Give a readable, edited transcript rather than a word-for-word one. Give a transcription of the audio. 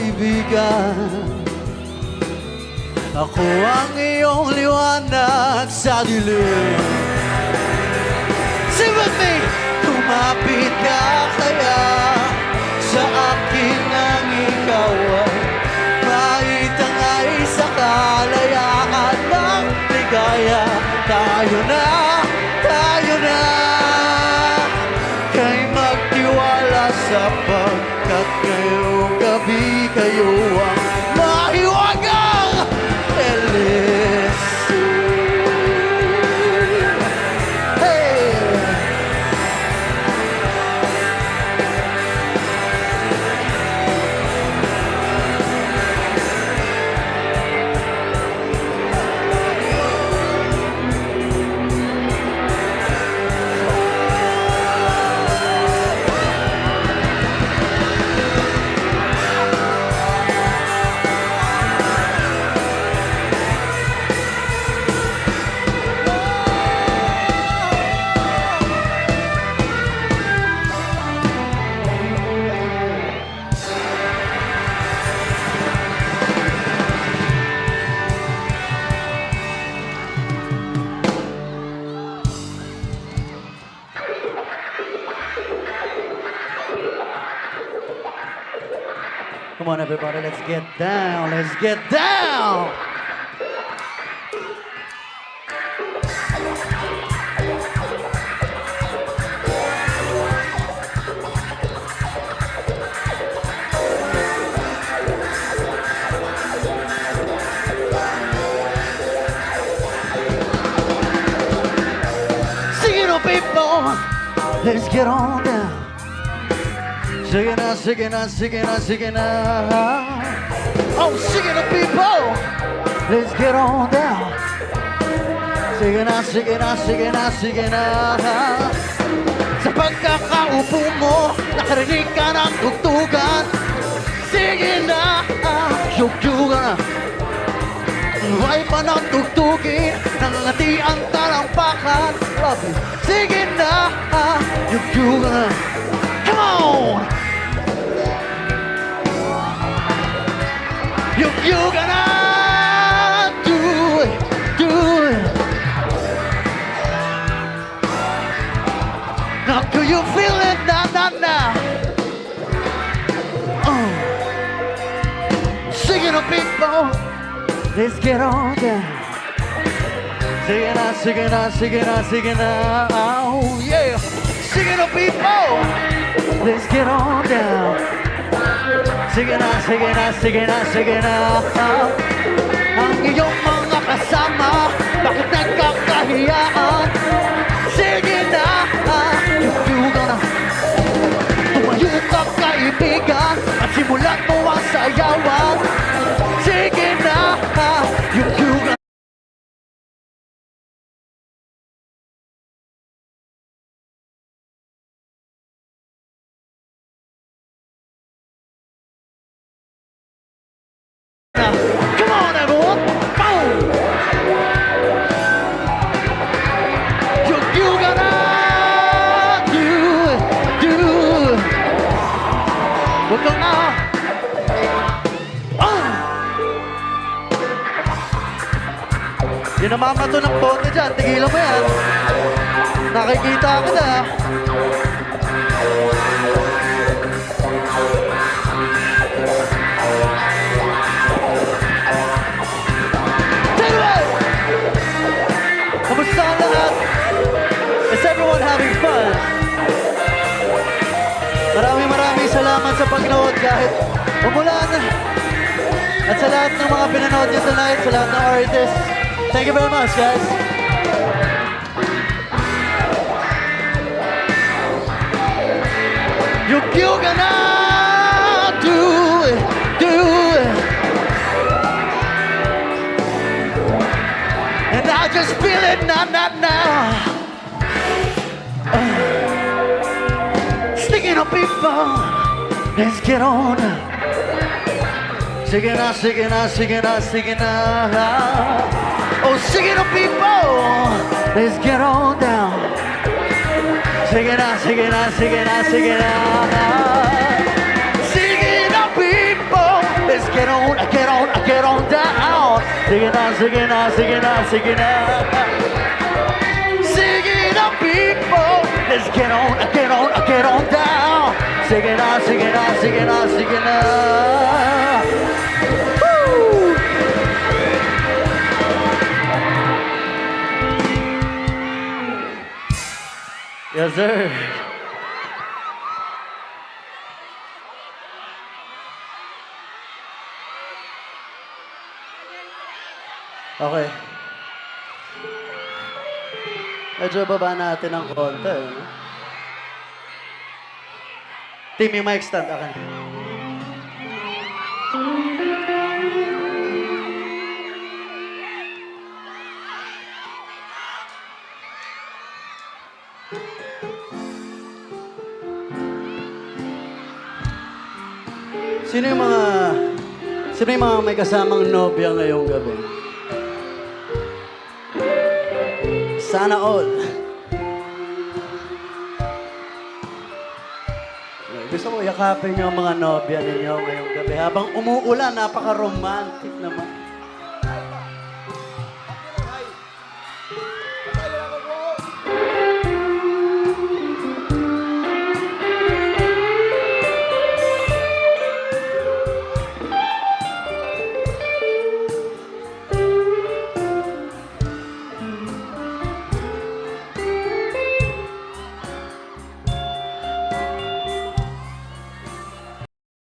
kaibigan. Ako ang iyong liwanag sa dilim. Sing with me! Kumapit ka kaya sa akin nang ikaw ay maitangay sa kalayaan ng ligaya. Tayo na kay magtiwala sapagkat ngayong gabi kayo ang mahiwagang elis. Hey! Come on, everybody, let's get down. Let's get down. Sing it up, people. Let's get on down. Sing it out, sing it out, sing it out, sing it out. Oh, sing it up, people. Let's get on down. Sing it out, sing it out, sing it out, sing it out. Sa pagkakaupo mo, nakarinig ka ng tugtugan. Sige na, yug-yugan. Huwag pa ng tugtugin, nangangati ang talampakan. Love you. Sige na, yug-yugan. Come on! You gonna do it. Now do you feel it? Nah. Singing a big ball. Let's get on down. Singing out. Oh yeah. Singing a big ball. Let's get on down. Singing out. Ang iyong mga kasama, bakit nagkakahiyaan? Sige na, yug-yugan na. Tumayo ka kaibigan, at simulan mo ang sayawan. Sige na, yug-yugan. Come on, everyone! Boom! You gonna do it. Huwag kang Yung namamato ng bote dyan, tigilan mo yan. Nakikita ka na. Kamusta ang lahat? Is everyone having fun? Maraming salamat sa pagnood kahit umulan. At sa lahat ng mga pinanood niyo tonight, sa lahat ng artists, thank you very much, guys. You gonna do it. And I just feel it now. Sticking up people, let's get on. Singing out. Oh, singing up people, let's get on down. Singing out. Singing up people, get on, get on, get on down. Sige na, sige na, sige na, sige na. Sige na, people. Let's get on, get on down. Sige na, sige na, sige na, sige na. Woo! Yes, sir. Okay. Medyo baba natin ng konti. No? Team, yung mic stand akin. Sino yung mga may kasamang nobya ngayong gabi? Sana all. Gusto ko yakapin yung mga nobya ninyo ngayong gabi. Habang umuulan, napaka-romantic naman.